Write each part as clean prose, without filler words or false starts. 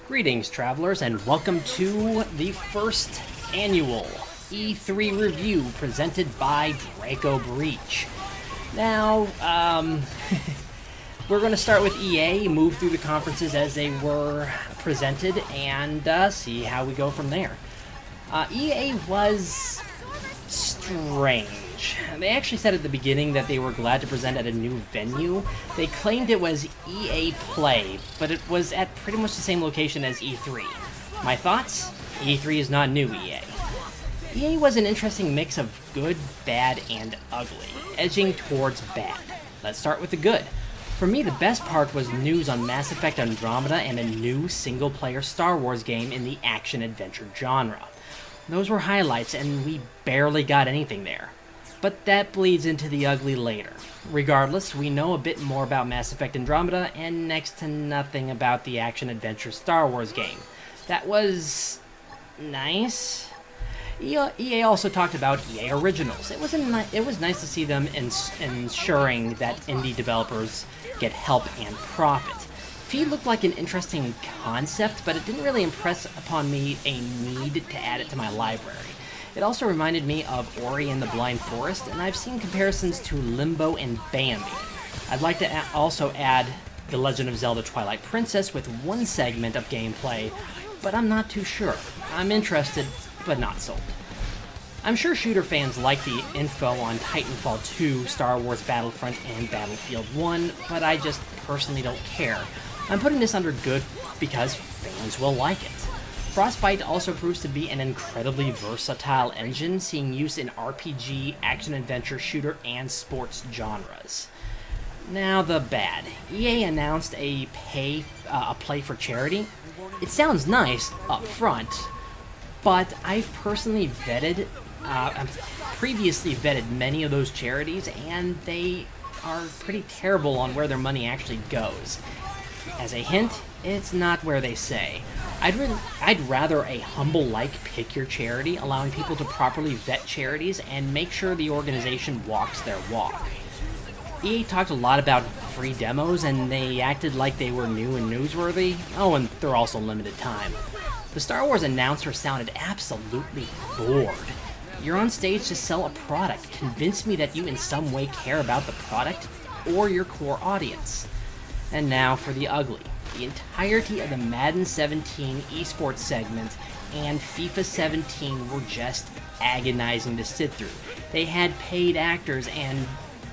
Greetings, travelers, and welcome to the first annual E3 review presented by Draco Breach. Now, we're going to start with EA, move through the conferences as they were presented, and see how we go from there. EA was strange. They actually said at the beginning that they were glad to present at a new venue. They claimed it was EA Play, but it was at pretty much the same location as E3. My thoughts? E3 is not new EA. EA was an interesting mix of good, bad, and ugly, edging towards bad. Let's start with the good. For me, the best part was news on Mass Effect Andromeda and a new single-player Star Wars game in the action-adventure genre. Those were highlights, and we barely got anything there. But that bleeds into the ugly later. Regardless, we know a bit more about Mass Effect Andromeda, and next to nothing about the action-adventure Star Wars game. That was nice. EA also talked about EA Originals. It was nice to see them ensuring that indie developers get help and profit. Feed looked like an interesting concept, but it didn't really impress upon me a need to add it to my library. It also reminded me of Ori and the Blind Forest, and I've seen comparisons to Limbo and Bambi. I'd like to also add The Legend of Zelda Twilight Princess with one segment of gameplay, but I'm not too sure. I'm interested, but not sold. I'm sure shooter fans like the info on Titanfall 2, Star Wars Battlefront, and Battlefield 1, but I just personally don't care. I'm putting this under good because fans will like it. Frostbite also proves to be an incredibly versatile engine, seeing use in RPG, action-adventure, shooter, and sports genres. Now the bad. EA announced a play for charity. It sounds nice up front, but I've previously vetted many of those charities, and they are pretty terrible on where their money actually goes. As a hint, it's not where they say. I'd rather a humble-like pick your charity, allowing people to properly vet charities and make sure the organization walks their walk. EA talked a lot about free demos, and they acted like they were new and newsworthy. Oh, and they're also limited time. The Star Wars announcer sounded absolutely bored. You're on stage to sell a product. Convince me that you in some way care about the product or your core audience. And now for the ugly. The entirety of the Madden 17 esports segment and FIFA 17 were just agonizing to sit through. They had paid actors, and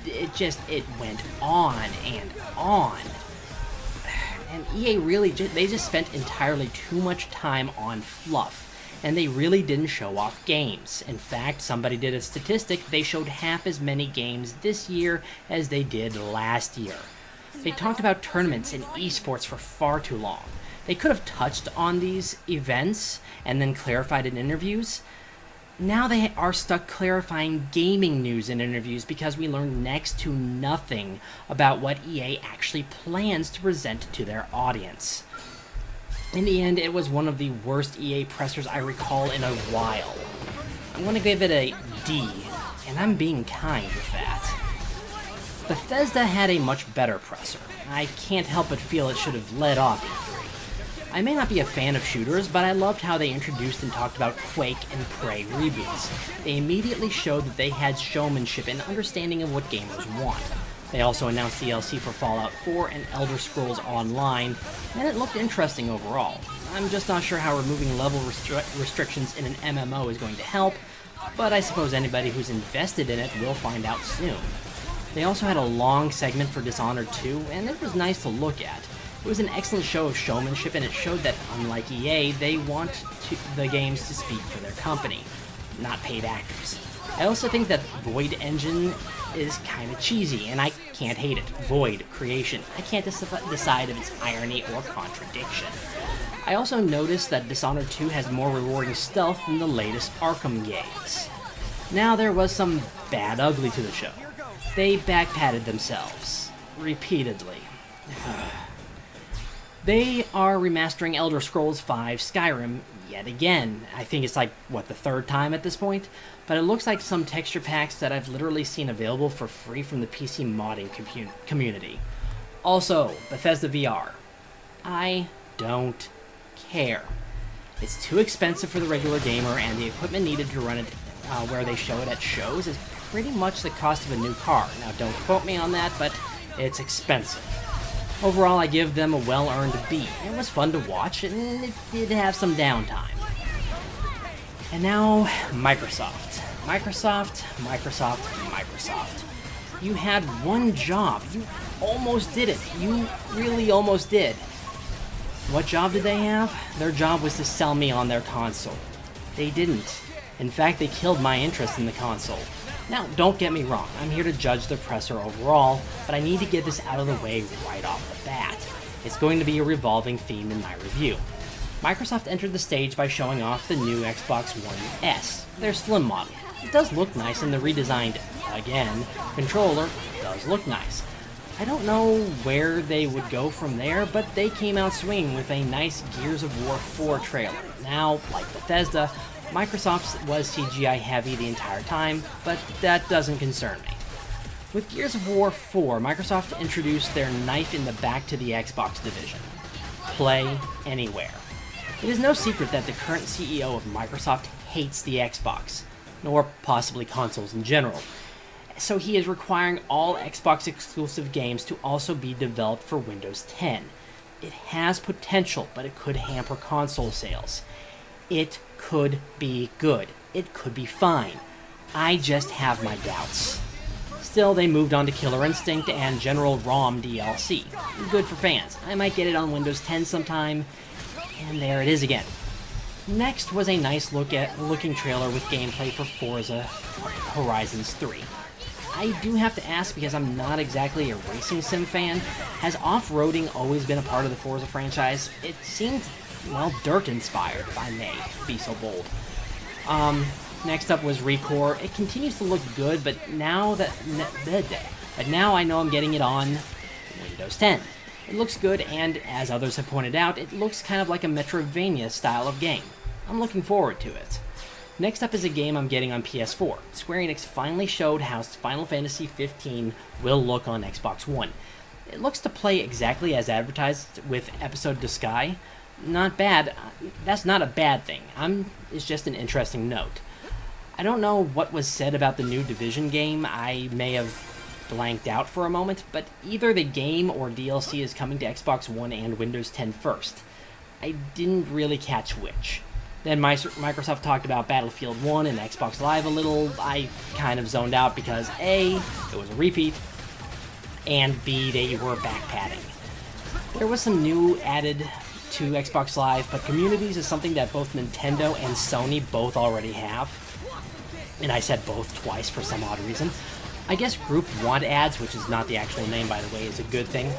it went on and on. And EA really they just spent entirely too much time on fluff, and they really didn't show off games. In fact, somebody did a statistic, they showed half as many games this year as they did last year. They talked about tournaments and esports for far too long. They could have touched on these events and then clarified in interviews. Now they are stuck clarifying gaming news in interviews because we learned next to nothing about what EA actually plans to present to their audience. In the end, it was one of the worst EA pressers I recall in a while. I'm going to give it a D, and I'm being kind with that. Bethesda had a much better presser. I can't help but feel it should have led off E3. I may not be a fan of shooters, but I loved how they introduced and talked about Quake and Prey reboots. They immediately showed that they had showmanship and understanding of what gamers want. They also announced DLC for Fallout 4 and Elder Scrolls Online, and it looked interesting overall. I'm just not sure how removing level restrictions in an MMO is going to help, but I suppose anybody who's invested in it will find out soon. They also had a long segment for Dishonored 2, and it was nice to look at. It was an excellent show of showmanship, and it showed that, unlike EA, they want the games to speak for their company, not paid actors. I also think that Void Engine is kind of cheesy, and I can't hate it. Void, creation. I can't decide if it's irony or contradiction. I also noticed that Dishonored 2 has more rewarding stealth than the latest Arkham games. Now there was some bad ugly to the show. They backpatted themselves. Repeatedly. They are remastering Elder Scrolls V Skyrim yet again. I think it's like, the third time at this point? But it looks like some texture packs that I've literally seen available for free from the PC modding community. Also, Bethesda VR. I don't care. It's too expensive for the regular gamer, and the equipment needed to run it where they show it at shows is pretty much the cost of a new car. Now, don't quote me on that, but it's expensive. Overall, I give them a well-earned B. It was fun to watch, and it did have some downtime. And now, Microsoft. Microsoft. You had one job. You almost did it. You really almost did. What job did they have? Their job was to sell me on their console. They didn't. In fact, they killed my interest in the console. Now, don't get me wrong, I'm here to judge the presser overall, but I need to get this out of the way right off the bat. It's going to be a revolving theme in my review. Microsoft entered the stage by showing off the new Xbox One S, their slim model. It does look nice, and the redesigned, again, controller does look nice. I don't know where they would go from there, but they came out swinging with a nice Gears of War 4 trailer. Now, like Bethesda, Microsoft was CGI heavy the entire time, but that doesn't concern me. With Gears of War 4, Microsoft introduced their knife in the back to the Xbox division. Play anywhere. It is no secret that the current CEO of Microsoft hates the Xbox, nor possibly consoles in general. So he is requiring all Xbox exclusive games to also be developed for Windows 10. It has potential, but it could hamper console sales. It could be good. It could be fine. I just have my doubts. Still, they moved on to Killer Instinct and General ROM DLC. Good for fans. I might get it on Windows 10 sometime, and there it is again. Next was a nice looking trailer with gameplay for Forza Horizons 3. I do have to ask, because I'm not exactly a racing sim fan, has off-roading always been a part of the Forza franchise? It seemed, well, dirt-inspired, if I may be so bold. Next up was Recore. It continues to look good, but now I know I'm getting it on Windows 10. It looks good, and as others have pointed out, it looks kind of like a Metroidvania style of game. I'm looking forward to it. Next up is a game I'm getting on PS4. Square Enix finally showed how Final Fantasy XV will look on Xbox One. It looks to play exactly as advertised with Episode to Sky. Not bad. That's not a bad thing. It's just an interesting note. I don't know what was said about the new Division game. I may have blanked out for a moment, but either the game or DLC is coming to Xbox One and Windows 10 first. I didn't really catch which. Then Microsoft talked about Battlefield 1 and Xbox Live a little. I kind of zoned out because A, it was a repeat, and B, they were back-padding. There was some new added to Xbox Live, but Communities is something that both Nintendo and Sony both already have. And I said both twice for some odd reason. I guess Group Want Ads, which is not the actual name, by the way, is a good thing.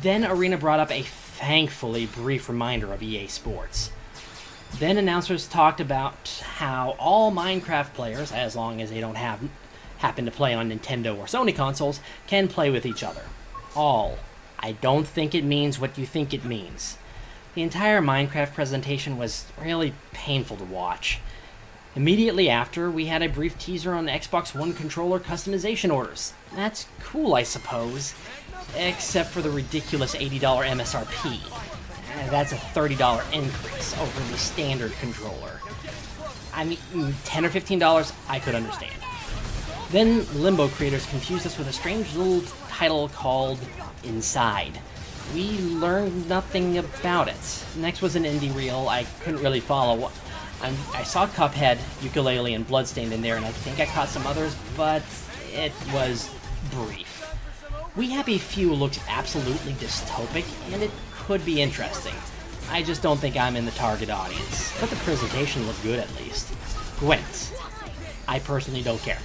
Then Arena brought up a thankfully brief reminder of EA Sports. Then announcers talked about how all Minecraft players, as long as they don't happen to play on Nintendo or Sony consoles, can play with each other. All. I don't think it means what you think it means. The entire Minecraft presentation was really painful to watch. Immediately after, we had a brief teaser on the Xbox One controller customization orders. That's cool, I suppose. Except for the ridiculous $80 MSRP. That's a $30 increase over the standard controller. I mean, $10 or $15, I could understand. Then Limbo creators confused us with a strange little title called Inside. We learned nothing about it. Next was an indie reel I couldn't really follow. I saw Cuphead, Yooka-Laylee, and Bloodstained in there, and I think I caught some others, but it was brief. We Happy Few looks absolutely dystopic, and it could be interesting. I just don't think I'm in the target audience, but the presentation looked good at least. Gwent. I personally don't care.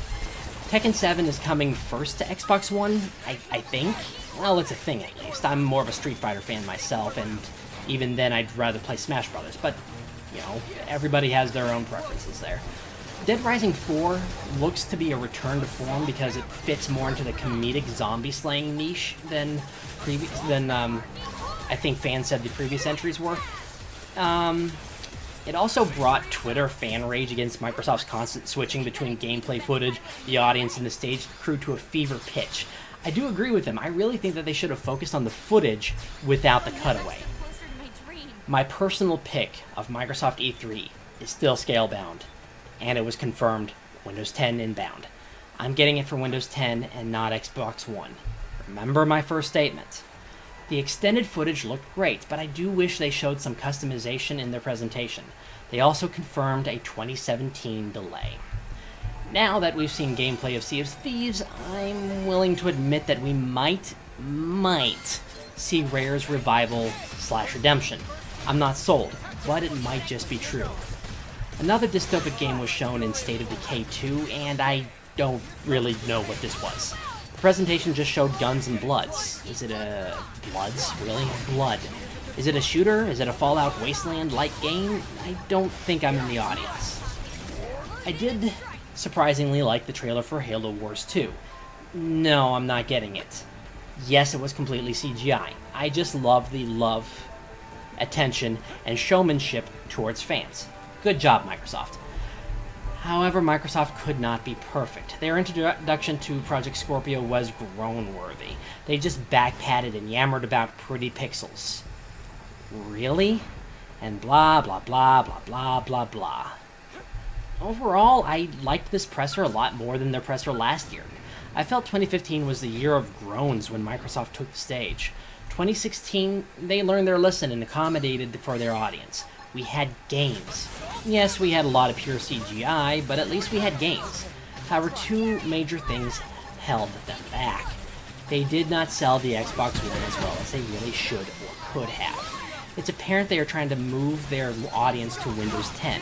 Tekken 7 is coming first to Xbox One, I think. Well, it's a thing at least. I'm more of a Street Fighter fan myself, and even then I'd rather play Smash Brothers, but, you know, everybody has their own preferences there. Dead Rising 4 looks to be a return to form because it fits more into the comedic zombie-slaying niche than I think fans said the previous entries were. It also brought Twitter fan rage against Microsoft's constant switching between gameplay footage, the audience, and the stage crew to a fever pitch. I do agree with them. I really think that they should have focused on the footage without the cutaway. My personal pick of Microsoft E3 is still Scalebound, and it was confirmed Windows 10 inbound. I'm getting it for Windows 10 and not Xbox One. Remember my first statement. The extended footage looked great, but I do wish they showed some customization in their presentation. They also confirmed a 2017 delay. Now that we've seen gameplay of Sea of Thieves, I'm willing to admit that we might see Rare's revival/redemption. I'm not sold, but it might just be true. Another dystopic game was shown in State of Decay 2, and I don't really know what this was. The presentation just showed guns and bloods. Is it a... Bloods? Really? Blood. Is it a shooter? Is it a Fallout Wasteland-like game? I don't think I'm in the audience. I did surprisingly like the trailer for Halo Wars 2. No, I'm not getting it. Yes, it was completely CGI. I just love the attention, and showmanship towards fans. Good job, Microsoft. However, Microsoft could not be perfect. Their introduction to Project Scorpio was groan-worthy. They just back-patted and yammered about pretty pixels. Really? And blah, blah, blah, blah, blah, blah, blah. Overall, I liked this presser a lot more than their presser last year. I felt 2015 was the year of groans when Microsoft took the stage. 2016, they learned their lesson and accommodated for their audience. We had games. Yes, we had a lot of pure CGI, but at least we had games. However, two major things held them back. They did not sell the Xbox One as well as they really should or could have. It's apparent they are trying to move their audience to Windows 10,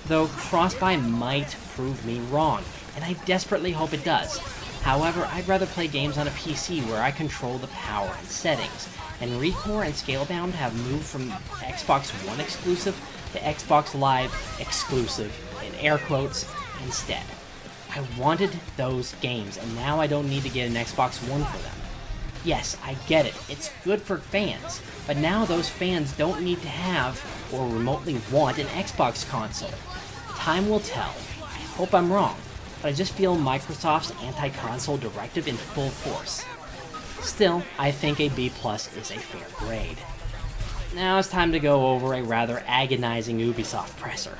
though cross-buy might prove me wrong, and I desperately hope it does. However, I'd rather play games on a PC where I control the power and settings, and Recore and Scalebound have moved from Xbox One exclusive to Xbox Live exclusive, in air quotes, instead. I wanted those games, and now I don't need to get an Xbox One for them. Yes, I get it, it's good for fans, but now those fans don't need to have, or remotely want, an Xbox console. Time will tell. I hope I'm wrong, but I just feel Microsoft's anti-console directive in full force. Still, I think a B+ is a fair grade. Now it's time to go over a rather agonizing Ubisoft presser.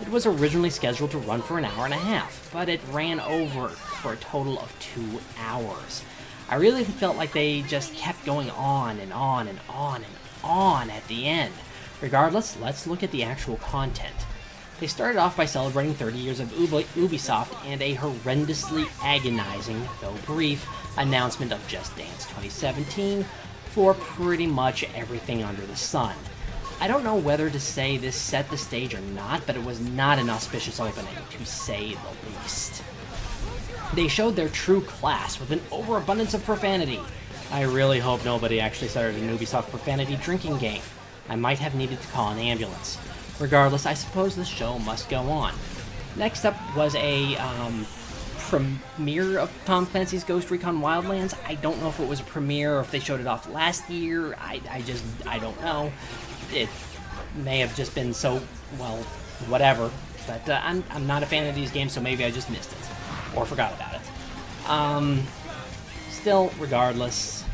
It was originally scheduled to run for an hour and a half, but it ran over for a total of 2 hours. I really felt like they just kept going on and on and on and on at the end. Regardless, let's look at the actual content. They started off by celebrating 30 years of Ubisoft and a horrendously agonizing, though brief, announcement of Just Dance 2017 for pretty much everything under the sun. I don't know whether to say this set the stage or not, but it was not an auspicious opening, to say the least. They showed their true class with an overabundance of profanity. I really hope nobody actually started an Ubisoft profanity drinking game. I might have needed to call an ambulance. Regardless, I suppose the show must go on. Next up was a premiere of Tom Clancy's Ghost Recon Wildlands. I don't know if it was a premiere or if they showed it off last year. I don't know. It may have just been so, well, whatever. But I'm not a fan of these games, so maybe I just missed it. Or forgot about it. Still, regardless,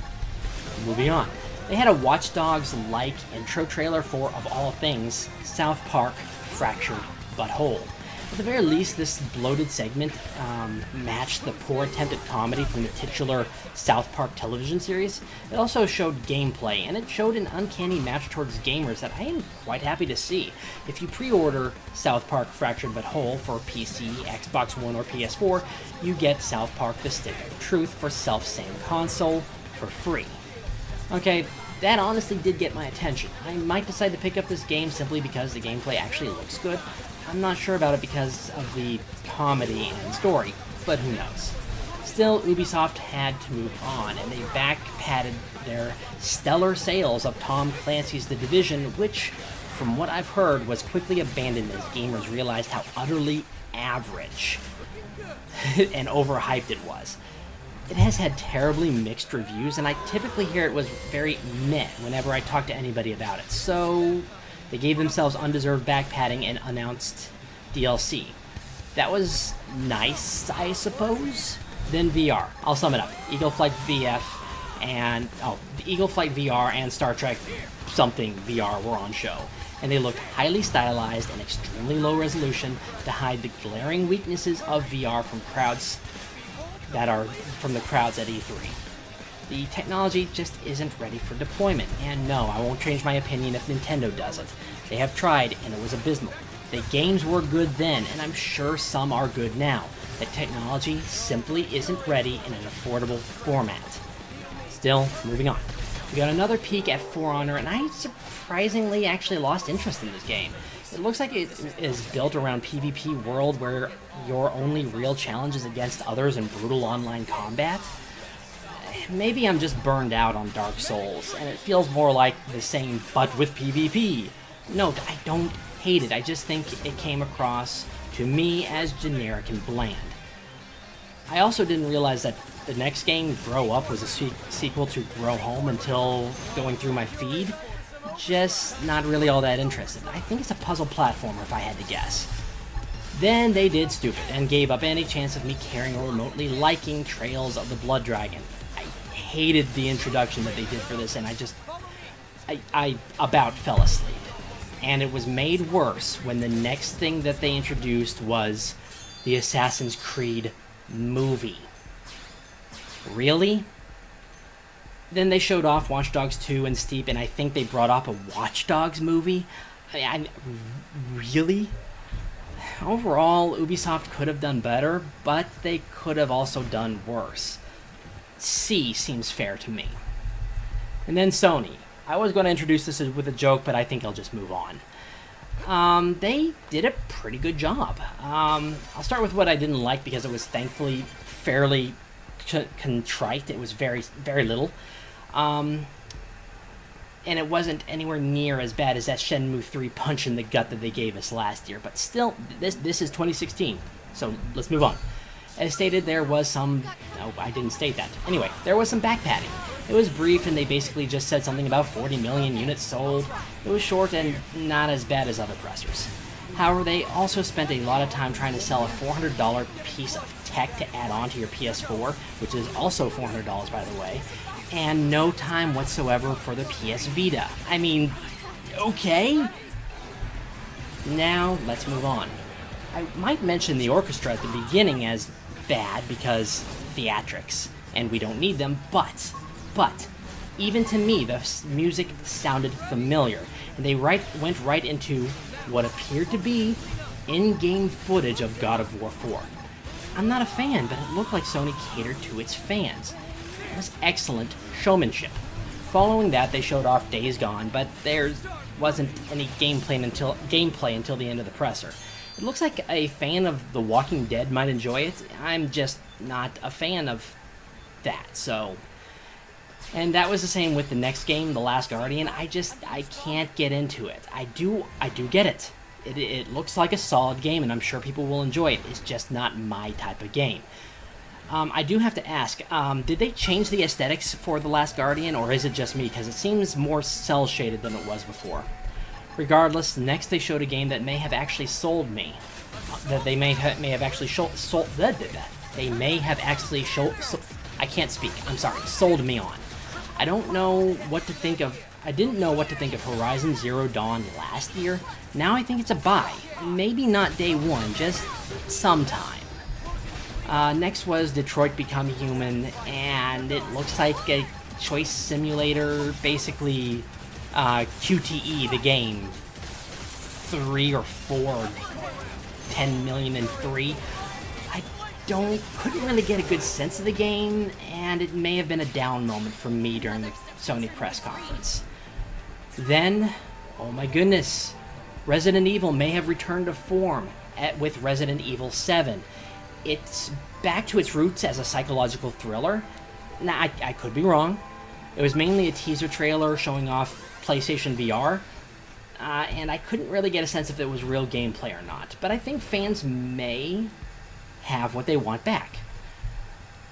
moving on. They had a Watch Dogs-like intro trailer for, of all things, South Park Fractured But Whole. At the very least, this bloated segment matched the poor attempt at comedy from the titular South Park television series. It also showed gameplay, and it showed an uncanny match towards gamers that I am quite happy to see. If you pre-order South Park Fractured But Whole for PC, Xbox One, or PS4, you get South Park The Stick of Truth for self-same console for free. Okay, that honestly did get my attention. I might decide to pick up this game simply because the gameplay actually looks good. I'm not sure about it because of the comedy and story, but who knows. Still, Ubisoft had to move on, and they back-patted their stellar sales of Tom Clancy's The Division, which, from what I've heard, was quickly abandoned as gamers realized how utterly average and overhyped it was. It has had terribly mixed reviews, and I typically hear it was very meh whenever I talk to anybody about it, so they gave themselves undeserved back-patting and announced DLC. That was nice, I suppose. Then VR. I'll sum it up. Eagle Flight VF and the Eagle Flight VR and Star Trek something VR were on show, and they looked highly stylized and extremely low resolution to hide the glaring weaknesses of VR from the crowds at E3. The technology just isn't ready for deployment, and no, I won't change my opinion if Nintendo doesn't. They have tried, and it was abysmal. The games were good then, and I'm sure some are good now. The technology simply isn't ready in an affordable format. Still, moving on. We got another peek at For Honor, and I surprisingly actually lost interest in this game. It looks like it is built around PvP world where your only real challenge is against others in brutal online combat. Maybe I'm just burned out on Dark Souls, and it feels more like the same but with PvP. Note, I don't hate it, I just think it came across to me as generic and bland. I also didn't realize that the next game, Grow Up, was a sequel to Grow Home until going through my feed. Just not really all that interested. I think it's a puzzle platformer if I had to guess. Then they did stupid and gave up any chance of me caring or remotely liking Trails of the Blood Dragon. I hated the introduction that they did for this, and I about fell asleep. And it was made worse when the next thing that they introduced was the Assassin's Creed movie. Really? Then they showed off Watch Dogs 2 and Steep, and I think they brought up a Watch Dogs movie? Really? Overall, Ubisoft could have done better, but they could have also done worse. C seems fair to me. And then Sony. I was going to introduce this with a joke, but I think I'll just move on. They did a pretty good job. I'll start with what I didn't like because it was thankfully fairly contrite. It was very, very little. And it wasn't anywhere near as bad as that Shenmue 3 punch in the gut that they gave us last year. But still, this is 2016, so let's move on. As stated, there was some... No, I didn't state that. Anyway, there was some backpadding. It was brief, and they basically just said something about 40 million units sold. It was short and not as bad as other pressers. However, they also spent a lot of time trying to sell a $400 piece of tech to add on to your PS4, which is also $400 by the way, and no time whatsoever for the PS Vita. I mean, okay? Now, let's move on. I might mention the orchestra at the beginning as bad because theatrics, and we don't need them, but even to me, the music sounded familiar, and they went right into what appeared to be in-game footage of God of War 4. I'm not a fan, but it looked like Sony catered to its fans. It was excellent showmanship. Following that, they showed off Days Gone, but there wasn't any gameplay until the end of the presser. It looks like a fan of The Walking Dead might enjoy it. I'm just not a fan of that, so... And that was the same with the next game, The Last Guardian. I can't get into it. I do get it. It looks like a solid game, and I'm sure people will enjoy it. It's just not my type of game. I do have to ask, did they change the aesthetics for The Last Guardian, or is it just me? Because it seems more cel-shaded than it was before. Regardless, next they showed a game that may have actually sold me. That they may have actually sold me on. I didn't know what to think of Horizon Zero Dawn last year. Now I think it's a buy. Maybe not day one, just sometime. Next was Detroit Become Human, and it looks like a choice simulator, basically QTE, the game. 3 or 4, 10 million and 3. Couldn't really get a good sense of the game, and it may have been a down moment for me during the Sony press conference. Then, oh my goodness, Resident Evil may have returned to form with Resident Evil 7. It's back to its roots as a psychological thriller. Now, I could be wrong. It was mainly a teaser trailer showing off PlayStation VR, and I couldn't really get a sense if it was real gameplay or not. But I think fans may have what they want back.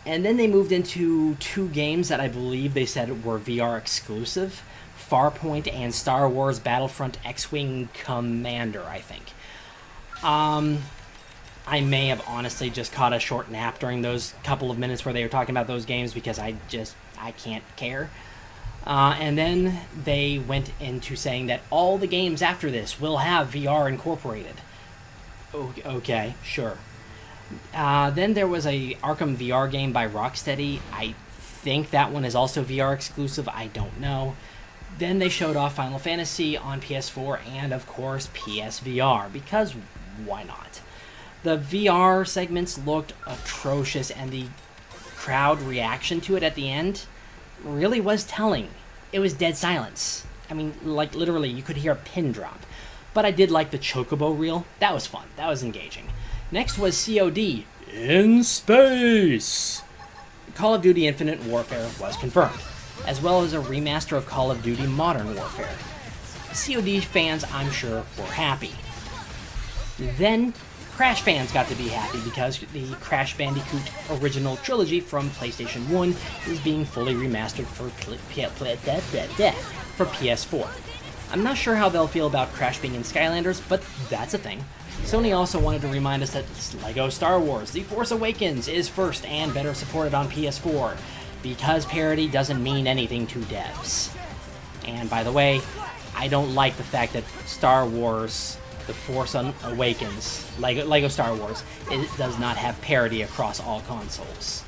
And then they moved into 2 games that I believe they said were VR exclusive. Farpoint and Star Wars Battlefront X-Wing Commander, I think. I may have honestly just caught a short nap during those couple of minutes where they were talking about those games because I just I can't care. And then they went into saying that all the games after this will have VR incorporated. Okay, sure. Then there was a Arkham VR game by Rocksteady. I think that one is also VR exclusive. I don't know. Then they showed off Final Fantasy on PS4 and, of course, PSVR, because why not? The VR segments looked atrocious, and the crowd reaction to it at the end really was telling. It was dead silence. I mean, like, literally, you could hear a pin drop. But I did like the Chocobo reel. That was fun. That was engaging. Next was COD in space. Call of Duty Infinite Warfare was confirmed, as well as a remaster of Call of Duty Modern Warfare. COD fans, I'm sure, were happy. Then, Crash fans got to be happy because the Crash Bandicoot original trilogy from PlayStation 1 is being fully remastered for PS4. I'm not sure how they'll feel about Crash being in Skylanders, but that's a thing. Sony also wanted to remind us that LEGO Star Wars The Force Awakens is first and better supported on PS4, because parity doesn't mean anything to devs. And by the way, I don't like the fact that Star Wars The Force Awakens, LEGO Star Wars, it does not have parity across all consoles.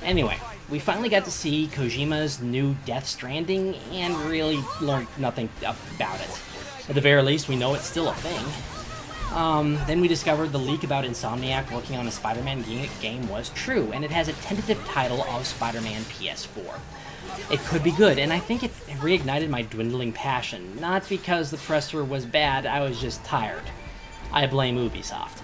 Anyway, we finally got to see Kojima's new Death Stranding and really learned nothing about it. At the very least, we know it's still a thing. Then we discovered the leak about Insomniac working on a Spider-Man game was true, and it has a tentative title of Spider-Man PS4. It could be good, and I think it reignited my dwindling passion. Not because the presser was bad, I was just tired. I blame Ubisoft.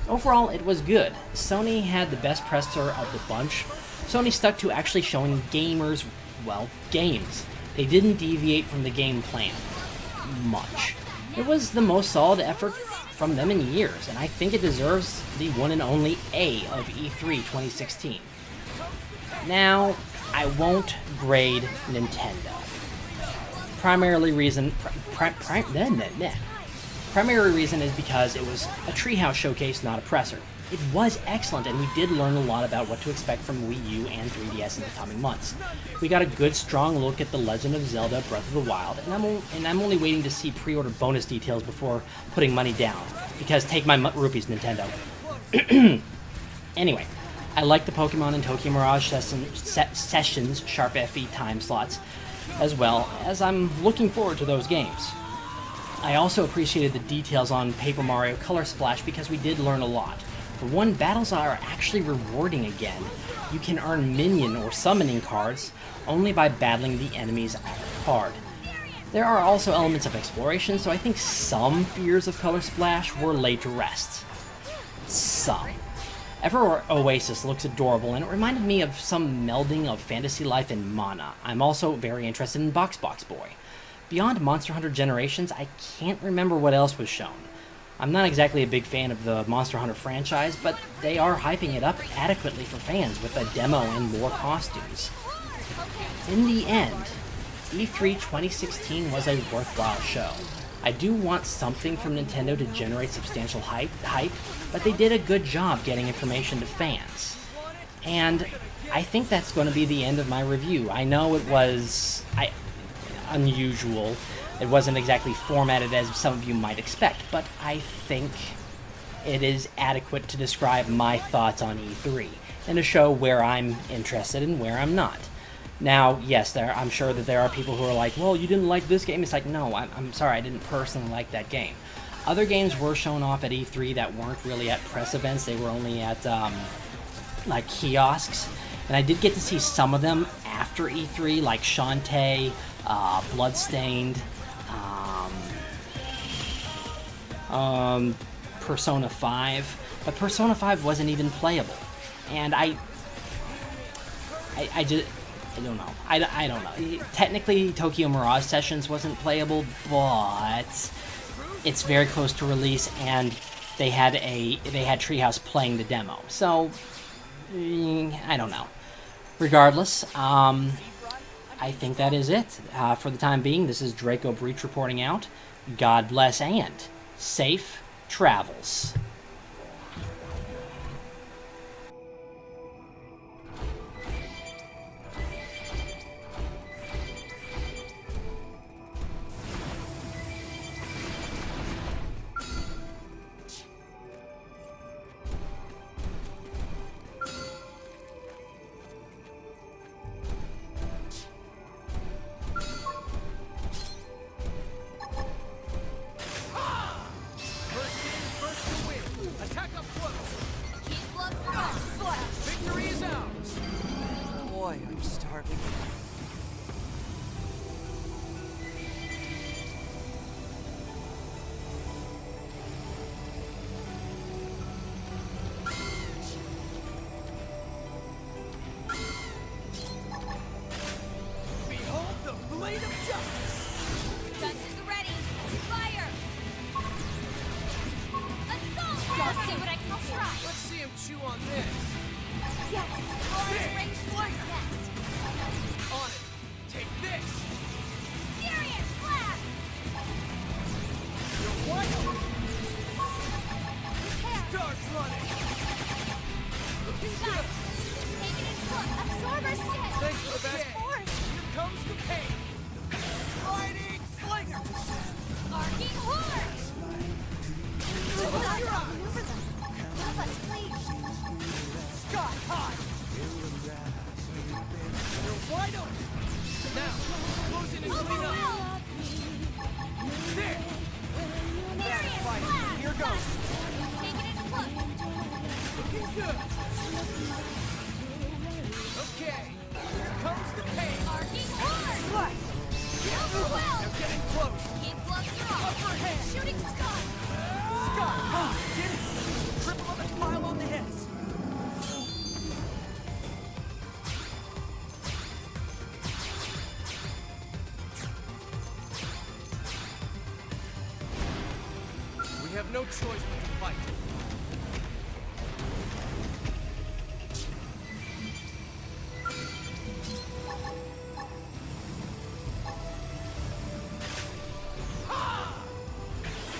Overall, it was good. Sony had the best presser of the bunch. Sony stuck to actually showing gamers, well, games. They didn't deviate from the game plan much. It was the most solid effort from them in years, and I think it deserves the one and only A of E3 2016. Now, I won't grade Nintendo. Primary reason is because it was a Treehouse showcase, not a presser. It was excellent, and we did learn a lot about what to expect from Wii U and 3DS in the coming months. We got a good, strong look at The Legend of Zelda Breath of the Wild, and I'm only waiting to see pre-order bonus details before putting money down, because take my rupees, Nintendo. Anyway, I like the Pokemon and Tokyo Mirage Sessions Sharp FE time slots, as well as I'm looking forward to those games. I also appreciated the details on Paper Mario Color Splash because we did learn a lot. For one, battles are actually rewarding again. You can earn minion or summoning cards only by battling the enemies on the card. There are also elements of exploration, so I think some fears of Color Splash were laid to rest. Some. Ever Oasis looks adorable, and it reminded me of some melding of Fantasy Life and Mana. I'm also very interested in Box Boy. Beyond Monster Hunter Generations, I can't remember what else was shown. I'm not exactly a big fan of the Monster Hunter franchise, but they are hyping it up adequately for fans with a demo and more costumes. In the end, E3 2016 was a worthwhile show. I do want something from Nintendo to generate substantial hype, but they did a good job getting information to fans. And I think that's going to be the end of my review. I know it was unusual. It wasn't exactly formatted as some of you might expect, but I think it is adequate to describe my thoughts on E3 and to show where I'm interested and where I'm not. Now, yes, I'm sure that there are people who are like, well, you didn't like this game. It's like, no, I'm sorry, I didn't personally like that game. Other games were shown off at E3 that weren't really at press events. They were only at, like, kiosks. And I did get to see some of them after E3, like Shantae, Bloodstained, Persona 5, but Persona 5 wasn't even playable, and I don't know. I don't know. Technically, Tokyo Mirage Sessions wasn't playable, but it's very close to release, and they had Treehouse playing the demo, so I don't know. Regardless, I think that is it for the time being. This is Draco Breach reporting out. God bless and safe travels. him chew on this. Yes! Forest Ring Slice next! On it. Take this. Furious Blast! You're wide open. Repair! Start running. Looking Got good. it! Take it in foot! Absorber Stick! Thanks for the This is bag. force! Here comes the pain. Riding Slinger. Arcing Horse! You're up. Maneuver them! Help us, please! Sky high. You're wide open. Now, close in and clean up. Overwhelm! There. Furious fight. Blast! Here goes. Take it in foot! Looking good. Okay. Here comes the pain. Arcing Horse! Slice. Overwhelm! They're getting close. It blows through! Upper hand. Shooting Star! Scott! Did it! Triple up and pile on the hits! We have no choice but to fight.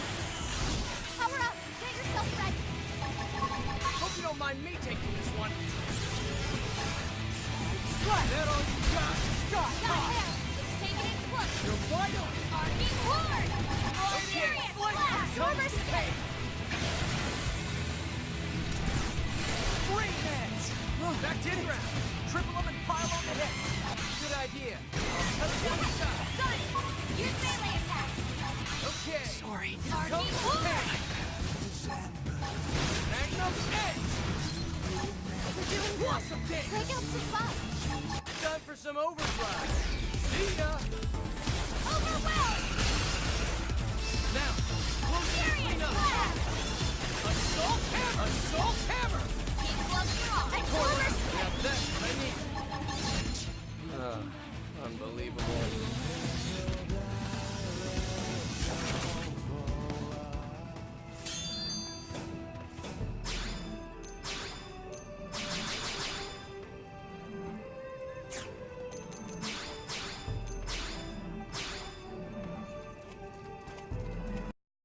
Power up! Get yourself ready! Hope you don't mind me taking this one. Slide that all you got! Scott! Got him! Take it in foot! You're wide open! Arcing Horn! Okay, Furious Slice, Blast! here comes Absorber the Stick! pain. Great edge! Back to the ground. Triple up and pile on the hits. Good idea. Let's go inside. Done! Use melee attacks! Okay. Sorry. Arcing Comes the Horn! pain. Magnum edge. We're doing good! Awesome day. Break out some buffs! Time for some overdrive. See ya. Overwhelm!